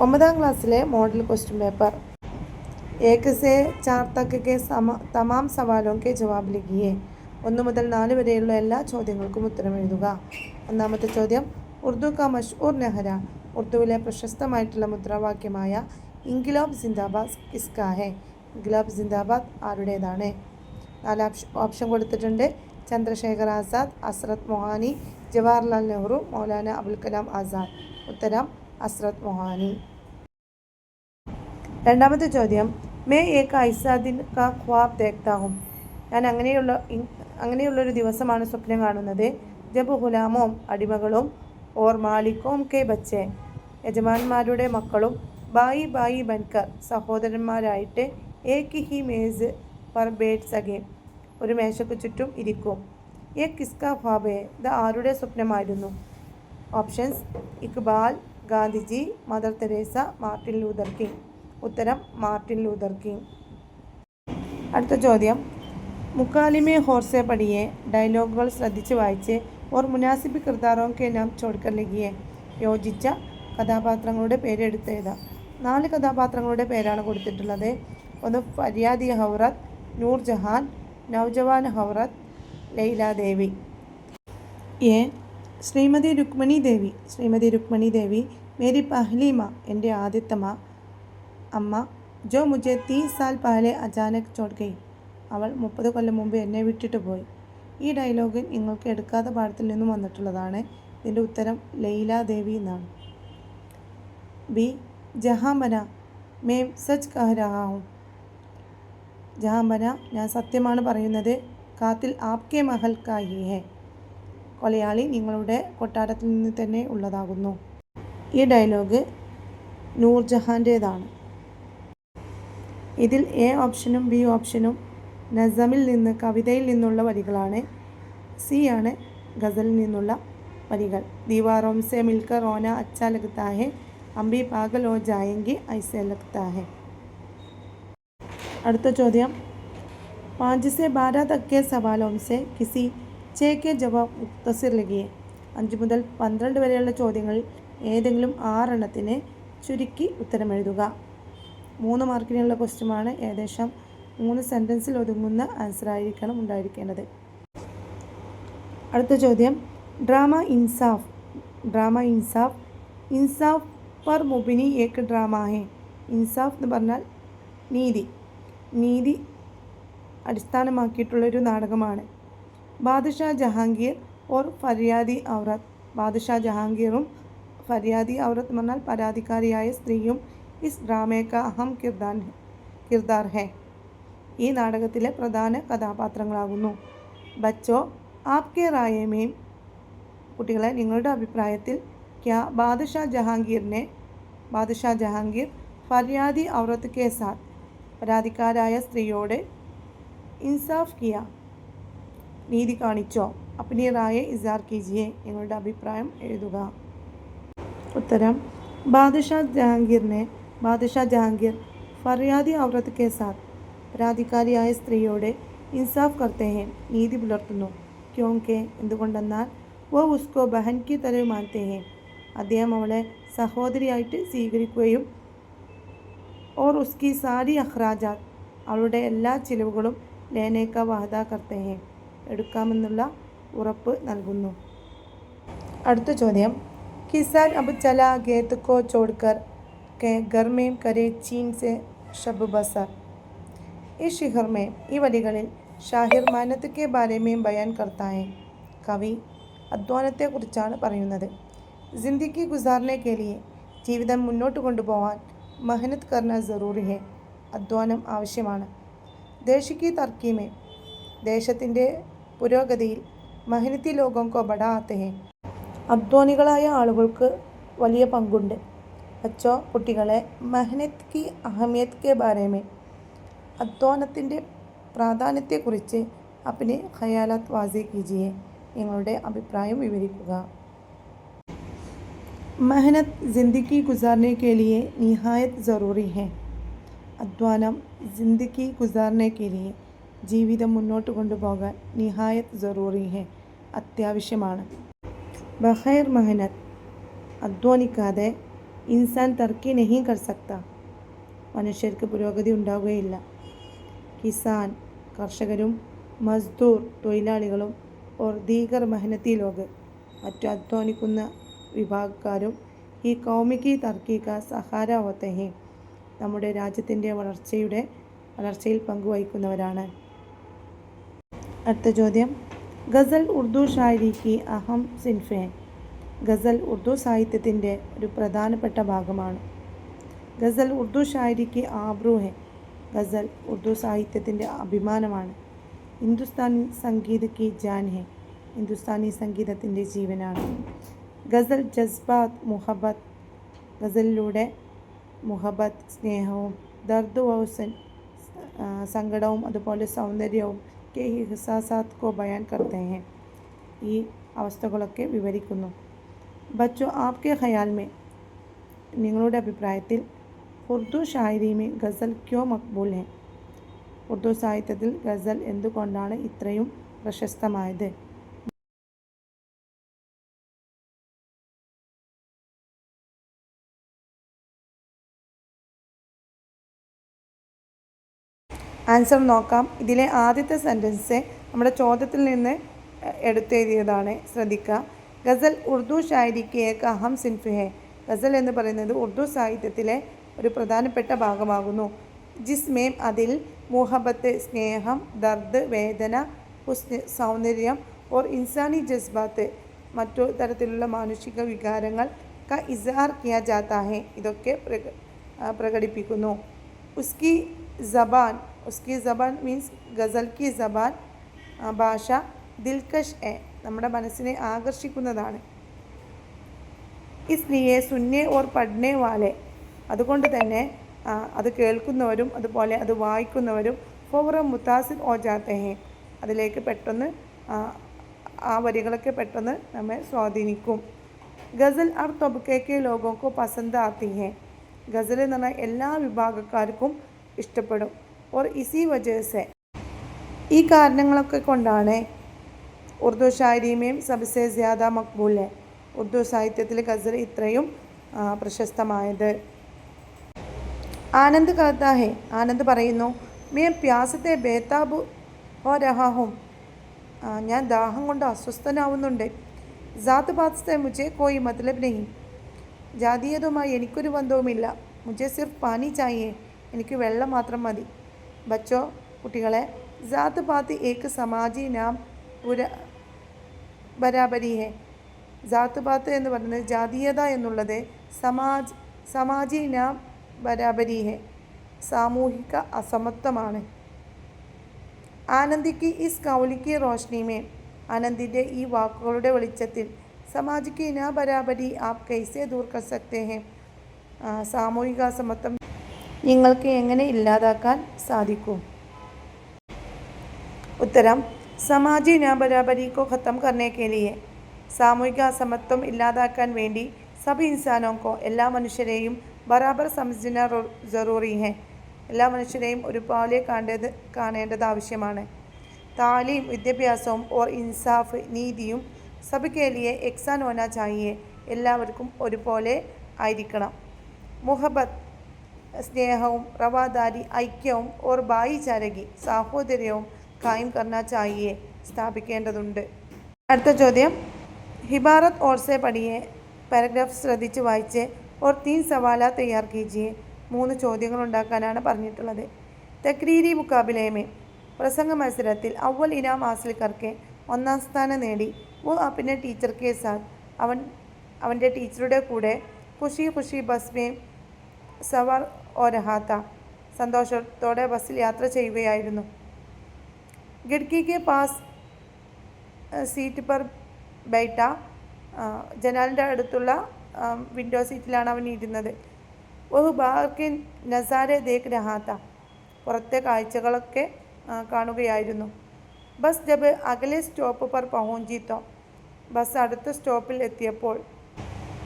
9ാം ക്ലാസ്സിലെ model question paper. एक से 4 तक के तमाम सवालों के जवाब लिखिए. 1 മുതൽ 4 വരെയുള്ള എല്ലാ ചോദ്യങ്ങൾക്കും ഉത്തരം എഴുതുക. ഒന്നാമത്തെ ചോദ്യം, ഉർദു കാ മഷ്ഹൂർ നെഹ്റ, ഉർദുവിലെ പ്രശസ്തമായിട്ടുള്ള മുദ്രാവാക്യമായ ഇൻക്ലാബ് സിന്ദാബാദ് കിസ്കാ ഹെ, ഇൻക്ലാബ് സിന്ദാബാദ് ആരുടേതാണ്? 4 ഓപ്ഷൻ കൊടുത്തിട്ടുണ്ട്. ചന്ദ്രശേഖർ ആസാദ്, ഹസ്രത്ത് മൊഹാനി, ജവഹർലാൽ നെഹ്റു, മൗലാന അബുൽ കലാം ആസാദ്. ഉത്തരം ഹസ്രത്ത് മൊഹാനി. രണ്ടാമത്തെ ചോദ്യം, മേ ഏക് ഐസാ ദിൻ കാ ഖ്വാബ് ദേഖ്താ ഹും, ഞാൻ അങ്ങനെയുള്ളൊരു ദിവസമാണ് സ്വപ്നം കാണുന്നത്. ജബ് ഗുലാമോം അടിമകളും, ഓർ മാലിക്കോം കെ ബച്ചെ യജമാന്മാരുടെ മക്കളും, ബായി ബായി ബൻകർ സഹോദരന്മാരായിട്ട്, ഏക് ഹി മേസ് പർ ബേഠ് സകെ ഒരു മേശയ്ക്ക് ചുറ്റും ഇരിക്കും. യേ കിസ്കാ ഖ്വാബ് ഹെ, ഇത് ആരുടെ സ്വപ്നമായിരുന്നു? Options: Iqbal, Gandhiji, Mother Teresa, Martin Luther King. ഉത്തരം മാർട്ടിൻ ലൂതർ കിങ്. അടുത്ത ചോദ്യം, മുക്കാലിമെ ഹോർസെ പഠിയെ, ഡയലോഗുകൾ ശ്രദ്ധിച്ച് വായിച്ച്, ഓർ മുനാസിബ് കിർദാറോം കെ നാം ചോഡ്കർ ലിഖിയെ, യോജിച്ച കഥാപാത്രങ്ങളുടെ പേര് എടുത്തെഴുതാം. 4 കഥാപാത്രങ്ങളുടെ പേരാണ് കൊടുത്തിട്ടുള്ളത്. ഒന്ന് ഫര്യാദി ഹൗറത്ത്, നൂർജഹാൻ, നൗജവാൻ ഹൗറത്ത്, ലൈല ദേവി. എ ശ്രീമതി രുക്മണി ദേവി. ശ്രീമതി രുക്മണി ദേവി മേരി പഹ്ലി മാ, എൻ്റെ ആദ്യത്തെ അമ്മ, ജോ മുझे 30 സാൽ പഹലെ അചാനക് ചോട് ഗയി, അവൾ 30 കൊല്ലം മുമ്പ് എന്നെ വിട്ടിട്ട് പോയി. ഈ ഡയലോഗ് നിങ്ങൾക്ക് എടുക്കാത്ത പാഠത്തിൽ നിന്നും വന്നിട്ടുള്ളതാണ്. ഇതിൻ്റെ ഉത്തരം ലൈല ദേവി എന്നാണ്. ബി ജഹാം ബന മേം സച്ച് കഹ രഹാ ഹൂം, ജഹാം ബന ഞാൻ സത്യമാണ് പറയുന്നത്, കാത്തിൽ ആപ്കെ മഹൽ കാ ഹി ഹെ, കൊലയാളി നിങ്ങളുടെ കൊട്ടാരത്തിൽ നിന്ന് തന്നെ ഉള്ളതാകുന്നു. ഈ ഡയലോഗ് നൂർജഹാൻ്റേതാണ്. ഇതിൽ എ ഓപ്ഷനും ബി ഓപ്ഷനും നസമിൽ നിന്ന്, കവിതയിൽ നിന്നുള്ള വരികളാണ്. സി ആണ് ഗസലിൽ നിന്നുള്ള വരികൾ. ദീവാറോം സെ മിൽക്കർ റോന അച്ഛാ ലഗ്താ ഹെ, അംബി പാഗൽ ഹോ ജായെങ്കി ഐസെ ലഗ്താ ഹെ. അടുത്ത ചോദ്യം, 5 से 12 तक के सवालों से किसी 6 के जवाब മുഖ്തസിർ ലിഖിയെ, 5 മുതൽ 12 വരെയുള്ള ചോദ്യങ്ങളിൽ ഏതെങ്കിലും 6 എണ്ണത്തിന് ചുരുക്കി ഉത്തരം എഴുതുക. 3 മാർക്കിനുള്ള ക്വസ്റ്റ്യനാണ്. ഏകദേശം 3 സെൻറ്റൻസിൽ ഒതുങ്ങുന്ന ആൻസർ ആയിരിക്കണം ഉണ്ടായിരിക്കേണ്ടത്. അടുത്ത ചോദ്യം, ഡ്രാമ ഇൻസാഫ്. ഡ്രാമ ഇൻസാഫ്, ഇൻസാഫ് പർ മുബിനി ഏക് ഡ്രാമ ഹെ. ഇൻസാഫ് എന്ന് പറഞ്ഞാൽ നീതി, നീതി അടിസ്ഥാനമാക്കിയിട്ടുള്ളൊരു നാടകമാണ്. ബാദുഷാ ജഹാംഗീർ ഓർ ഫര്യാദി ഔറത്ത്. ബാദുഷാ ജഹാംഗീറും ഫര്യാദി ഔറത്ത് എന്ന് പറഞ്ഞാൽ പരാതിക്കാരിയായ സ്ത്രീയും ഇസ് ഡ്രാമേ കാ അഹം കിർദാർ ഹെ, ഈ നാടകത്തിലെ പ്രധാന കഥാപാത്രങ്ങളാകുന്നു. ബച്ചോ ആപ്കെ റായമേം, കുട്ടികളെ നിങ്ങളുടെ അഭിപ്രായത്തിൽ, ക്യാ ബാദുഷാ ജഹാംഗീർ ഫര്യാദി ഔറത്ത് കെ സാത്ത്, പരാതിക്കാരായ സ്ത്രീയോട് ഇൻസാഫ് കിയ, നീതി കാണിച്ചോ? അപ്നി റായെ ഇസാർ കീജിയെ, നിങ്ങളുടെ അഭിപ്രായം എഴുതുക. ഉത്തരം ബാദുഷാ ജഹാംഗീർ ഫര്യാദി ഔറത്ത് കെ സാത്ത്, പരാതിക്കാരിയായ സ്ത്രീയോട് ഇൻസാഫ് കർത്തേ ഹെ, നീതി പുലർത്തുന്നു. ക്യോങ്കെ, എന്തുകൊണ്ടെന്നാൽ, വോ ഉസ്കോ ബഹൻ കി തരഹ് മാൻതേ ഹെ, അദ്ദേഹം അവളെ സഹോദരിയായിട്ട് സ്വീകരിക്കുകയും, ഓർ ഉസ്കി സാരി അഖ്റാജാത്ത്, അവളുടെ എല്ലാ ചിലവുകളും ലേനേക്ക വാഹദ കർത്തേ ഹെ, എടുക്കാമെന്നുള്ള ഉറപ്പ് നൽകുന്നു. അടുത്ത ചോദ്യം, കിസാൻ അബ് ചല ഗേത് കോ ചോഡ്കർ കെ ഘർ മേം കരേ ചീൻ സെ ഷബ് ബസർ. ഈ ഷിഹർ മേം, ഈ വരികളിൽ ഷാഹിർ മെഹനത്ത് കെ ബാരെ മേം ബയാൻ കർത്താ ഹെ, കവി അധ്വാനത്തെക്കുറിച്ചാണ് പറയുന്നത്. ജിന്ദഗി ഗുസാർനെ കെ ലിയെ, ജീവിതം മുന്നോട്ട് കൊണ്ടുപോകാൻ മെഹനത്ത് കർന ജറൂറി ഹെ, അധ്വാനം ആവശ്യമാണ്. ദേശി തർക്കി മേ, ദേശത്തിൻ്റെ പുരോഗതിയിൽ മെഹനത്തി ലോഗോം കോ ബഡാ ആത്തെ ഹെ, അധ്വാനികളായ ആളുകൾക്ക് വലിയ പങ്കുണ്ട്. ബച്ചോ, കുട്ടികളെ, മെഹനത്ത് കി അഹമിയത് കെ ബാരെ മേ, അധ്വാനത്തിൻ്റെ പ്രാധാന്യത്തെക്കുറിച്ച് അപ്നെ ഖയാലാത്ത് വാസി കീജിയെ, നിങ്ങളുടെ അഭിപ്രായം വിവരിക്കുക. മെഹനത്ത് ജിന്ദഗി ഗുസാർനെ കെ ലിയെ നിഹായത്ത് ജറൂറി ഹെ, അധ്വാനം ജിന്ദഗി ഗുസാർനെ കെ ലിയെ, ജീവിതം മുന്നോട്ട് കൊണ്ടുപോകാൻ നിഹായത്ത് ജറൂറി ഹെ, അത്യാവശ്യമാണ്. ബഖൈർ മെഹനത്ത്, അധ്വാനിക്കാതെ, ഇൻസാൻ തർക്കി നഹീ കർ സക്ത, മനുഷ്യർക്ക് പുരോഗതി ഉണ്ടാവുകയില്ല. കിസാൻ കർഷകരും, മസ്ദൂർ തൊഴിലാളികളും, ഓർ ദീഗർ മെഹനത്തി ലോക് മറ്റു അധ്വാനിക്കുന്ന വിഭാഗക്കാരും ഈ കൗമിക്ക് തർക്കി കാ സഹാര ഹോത്തെ ഹെ നമ്മുടെ രാജ്യത്തിൻ്റെ വളർച്ചയിൽ പങ്കുവഹിക്കുന്നവരാണ്. അടുത്ത ചോദ്യം, ഗസൽ ഉർദു ഷായരിക്ക് അഹം സിൻഫ് ഹെ. ഗസൽ ഉർദു സാഹിത്യത്തിൻ്റെ ഒരു പ്രധാനപ്പെട്ട ഭാഗമാണ്. ഗസൽ ഉർദു ഷായരിക്ക് ആബ്രു ഹെ. ഗസൽ ഉർദു സാഹിത്യത്തിൻ്റെ അഭിമാനമാണ്. ഹിന്ദുസ്ഥാനി സംഗീത് കി ജാൻ ഹെ. ഹിന്ദുസ്ഥാനി സംഗീതത്തിൻ്റെ ജീവനാണ്. ഗസൽ ജസ്ബാത്ത് മുഹബത്ത്. ഗസലിലൂടെ മുഹബത്ത് സ്നേഹവും, ദർദ് വൗസൻ സങ്കടവും, അതുപോലെ സൗന്ദര്യവും കെ ഇഹ്സാസാത്ത് കോ ബയാൻ കർത്തെ ഹെ ഈ അവസ്ഥകളൊക്കെ വിവരിക്കുന്നു. ബച്ചോ ആപ്കെ ഖയാൽ മേ നിങ്ങളുടെ അഭിപ്രായത്തിൽ ഉർദു ഷായരി മേ ഗസൽ ക്യോ മക്ബൂൽ ഹെ. ഉർദു സാഹിത്യത്തിൽ ഗസൽ എന്തുകൊണ്ടാണ് ഇത്രയും പ്രശസ്തമായത്? ആൻസർ നോക്കാം. ഇതിലെ ആദ്യത്തെ സെൻറ്റൻസ് നമ്മുടെ ചോദ്യത്തിൽ നിന്ന് എടുത്തെഴുതിയതാണ്. ശ്രദ്ധിക്കുക. ഗസൽ ഉർദു ഷായരിക്ക് ഏക അഹം സിൻഫ് ഹെ. ഗസൽ എന്ന് പറയുന്നത് ഉർദു സാഹിത്യത്തിലെ ഒരു പ്രധാനപ്പെട്ട ഭാഗമാകുന്നു. ജിസ്മേം അതിൽ മുഹബത്ത് സ്നേഹം, ദർദ് വേദന, ഹുസ്ൻ സൗന്ദര്യം, ഓർ ഇൻസാനി ജസ്ബാത്ത് മറ്റു തരത്തിലുള്ള മാനുഷിക വികാരങ്ങൾ ക ഇസ്ഹാർ കിയ ജാത്താ ഹെ ഇതൊക്കെ പ്രകടിപ്പിക്കുന്നു. ഉസ്കി ജബാൻ മീൻസ് ഗസൽ കി ജബാൻ ഭാഷ ദിൽകഷ് എ നമ്മുടെ മനസ്സിനെ ആകർഷിക്കുന്നതാണ്. ഇസ്ലിയെ സുന്നെ ഓർ പഠ്നെ വാലെ അതുകൊണ്ട് തന്നെ അത് കേൾക്കുന്നവരും അതുപോലെ അത് വായിക്കുന്നവരും ഫൗറൻ മുതാസിർ ഓ ജാത്തെ ഹെ അതിലേക്ക് പെട്ടെന്ന് ആ വരികളൊക്കെ പെട്ടെന്ന് നമ്മെ സ്വാധീനിക്കും. ഗസൽ ഹർ തബ്കെ കെ ലോഗോ കോ പസന്ത് ആത്തി ഹെ. ഗസൽ എന്ന് പറഞ്ഞാൽ എല്ലാ വിഭാഗക്കാർക്കും ഇഷ്ടപ്പെടും. ഓർ ഇസി വജഹ് ഈ കാരണങ്ങളൊക്കെ കൊണ്ടാണ് ഉർദു ഷായരിമേം സബ്സെ ജ്യാദ മക്ബൂൽ ഹെ ഉർദു സാഹിത്യത്തിൽ ഗസൽ ഇത്രയും പ്രശസ്തമായത്. ആനന്ദ് കഹത്താ ഹെ ആനന്ദ് പറയുന്നു, മേ പ്യാസത്തെ ബേതാബ് ഹോ രഹാ ഹും ഞാൻ ദാഹം കൊണ്ട് അസ്വസ്ഥനാവുന്നുണ്ട്. ജാത്ത് പാത്ത് സെ മുझे കോയി മത്ലബ് നഹീ ജാതീയതുമായി എനിക്കൊരു ബന്ധവുമില്ല. മുझे സിർഫ് പാനി ചാഹിയേ എനിക്ക് വെള്ളം മാത്രം മതി. ബച്ചോ കുട്ടികളെ, ജാത്ത് പാത്ത് ഏക്ക് സമാജി നാം ബരാബരി ഹെ. ജാത്ത് പാത്ത് എന്ന് പറയുന്നത് ജാതീയത എന്നുള്ളത് സമാജി നാം ബരാബരി ഹെ സാമൂഹിക അസമത്വമാണ്. ആനന്ദിക്ക് ഇസ് കൗലിക്ക് റോഷ്നിമേ ആനന്ദിൻ്റെ ഈ വാക്കുകളുടെ വെളിച്ചത്തിൽ സമാജിക്ക് നാ ബരാബരി ആപ് കൈസെ ദൂർ കർ സക്തേ ഹെ സാമൂഹിക അസമത്വം നിങ്ങൾക്ക് എങ്ങനെ ഇല്ലാതാക്കാൻ സാധിക്കും? ഉത്തരം, സമാജി നാ ബരാബരി കോ ഖത്തം കർനെ കെ ലിയെ സാമൂഹിക അസമത്വം ഇല്ലാതാക്കാൻ വേണ്ടി സബ് ഇൻസാനോ കോ എല്ലാ മനുഷ്യരെയും ബറാബർ സമജ്ന ജറൂറി ഹെ എല്ലാ മനുഷ്യരെയും ഒരുപോലെ കാണേണ്ടത് ആവശ്യമാണ്. താലീം വിദ്യാഭ്യാസവും ഓർ ഇൻസാഫ് നീതിയും സബ് കെ ലിയെ എക്സാൻ ഹോനാ ചാഹിയെ എല്ലാവർക്കും ഒരുപോലെ ആയിരിക്കണം. മുഹബത്ത് സ്നേഹവും, റവാദാരി ഐക്യവും, ഓർ ഭായിചാരകി സാഹോദര്യവും കായം കർണ ചാഹിയെ സ്ഥാപിക്കേണ്ടതുണ്ട്. അടുത്ത ചോദ്യം, ഹിബാറത്ത് ഓർ സെ പഠിയെ പാരഗ്രാഫ് ശ്രദ്ധിച്ച് വായിച്ച് ഓർ 3 സവാല തയ്യാർ കീജിയെ 3 ചോദ്യങ്ങൾ ഉണ്ടാക്കാനാണ് പറഞ്ഞിട്ടുള്ളത്. തക്രീരി മുക്കാബിലേമേ പ്രസംഗ മത്സരത്തിൽ അവൽ ഇനാം ഹാസിൽ കർക്കെ 1ാം സ്ഥാനം നേടി. വോ അപ്പിനെ ടീച്ചർ കെ സാത്ത് അവൻ്റെ ടീച്ചറുടെ കൂടെ ഖുഷി ഖുഷി ബസ് മേ സവാർ ഓ രഹാത്ത സന്തോഷത്തോടെ ബസ്സിൽ യാത്ര ചെയ്യുകയായിരുന്നു. ഖിഡ്കി കെ പാസ് സീറ്റ് പർ ബൈട്ട ജനാലിൻ്റെ അടുത്തുള്ള വിൻഡോ സീറ്റിലാണ് അവൻ ഇരുന്നത്. വഹ് ബാഹർ കെ നസാരെ ദേഖ് രഹാത്ത പുറത്തെ കാഴ്ചകളൊക്കെ കാണുകയായിരുന്നു. ബസ് ജബ് അകലെ സ്റ്റോപ്പ് പർ പഹുഞ്ചി തോ ബസ് അടുത്ത സ്റ്റോപ്പിൽ എത്തിയപ്പോൾ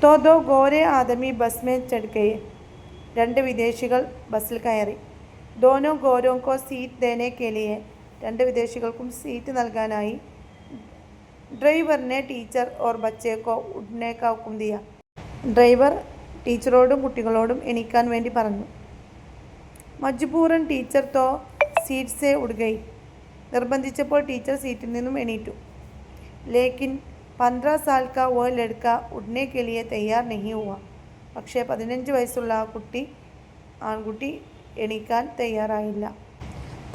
തോ ദോ ഗോരെ ആദമി ബസ് മേ ചढ़ गए 2 വിദേശികൾ ബസ്സിൽ കയറി. ദോനോ ഗോരോ കോ സീറ്റ് ദേനെ കെ ലിയെ 2 വിദേശികൾക്കും സീറ്റ് നൽകാനായി ഡ്രൈവറിനെ ടീച്ചർ ഓർ ബच्चे को उठने का हुक्म दिया ഡ്രൈവർ ടീച്ചറോടും കുട്ടികളോടും എണീക്കാൻ വേണ്ടി പറഞ്ഞു. മജ്ബൂറൻ ടീച്ചർ തോ സീറ്റ് സെ ഉഡ് ഗയി. നിർബന്ധിച്ചപ്പോൾ ടീച്ചർ സീറ്റിൽ നിന്നും എണീറ്റു. ലേക്കിൻ 15 साल का वो लड़का उठने के लिए तैयार नहीं हुआ. പക്ഷേ 15 വയസ്സുള്ള ആൺകുട്ടി എണീക്കാൻ തയ്യാറായില്ല.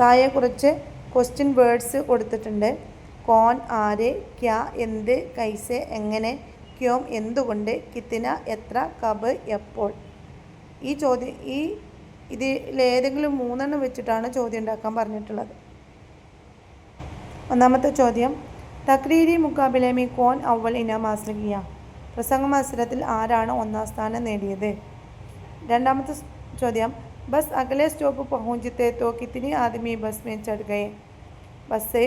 താഴെ കുറച്ച് ക്വസ്റ്റ്യൻ വേർഡ്സ് കൊടുത്തിട്ടുണ്ട്. കോൺ ആര്, ക്യാ എന്ത്, കൈസെ എങ്ങനെ, ക്യോം എന്തുകൊണ്ട്, കിത്തിന എത്ര, കബ് എപ്പോൾ. ഇതിലേതെങ്കിലും 3 വെച്ചിട്ടാണ് ചോദ്യം ഉണ്ടാക്കാൻ പറഞ്ഞിട്ടുള്ളത്. ഒന്നാമത്തെ ചോദ്യം, തക്രീരി മുക്കാബിലെ മീ കോൺ അവൽ ഇനാം ഹാസിൽ കിയ. പ്രസംഗ മത്സരത്തിൽ ആരാണ് 1ാം സ്ഥാനം നേടിയത്? രണ്ടാമത്തെ ചോദ്യം, ബസ് അഗലെ സ്റ്റോപ്പ് പഹുഞ്ചത്തെ തോ കിത്തിനി ആദ്മി ബസ് മേ ചढ़ गए. ബസ്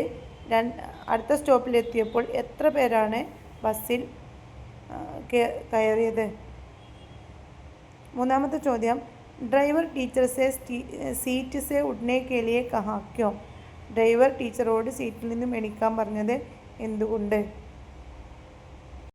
അടുത്ത സ്റ്റോപ്പിലെത്തിയപ്പോൾ എത്ര പേരാണ് ബസ്സിൽ കയറിയത്? മൂന്നാമത്തെ ചോദ്യം, ഡ്രൈവർ ടീച്ചർ സെ സീറ്റ് സെ ഉഡ്നെ കെ ലിയെ കഹാ ക്യോ. ഡ്രൈവർ ടീച്ചറോട് സീറ്റിൽ നിന്നും എണീക്കാൻ പറഞ്ഞത് എന്തുകൊണ്ട്?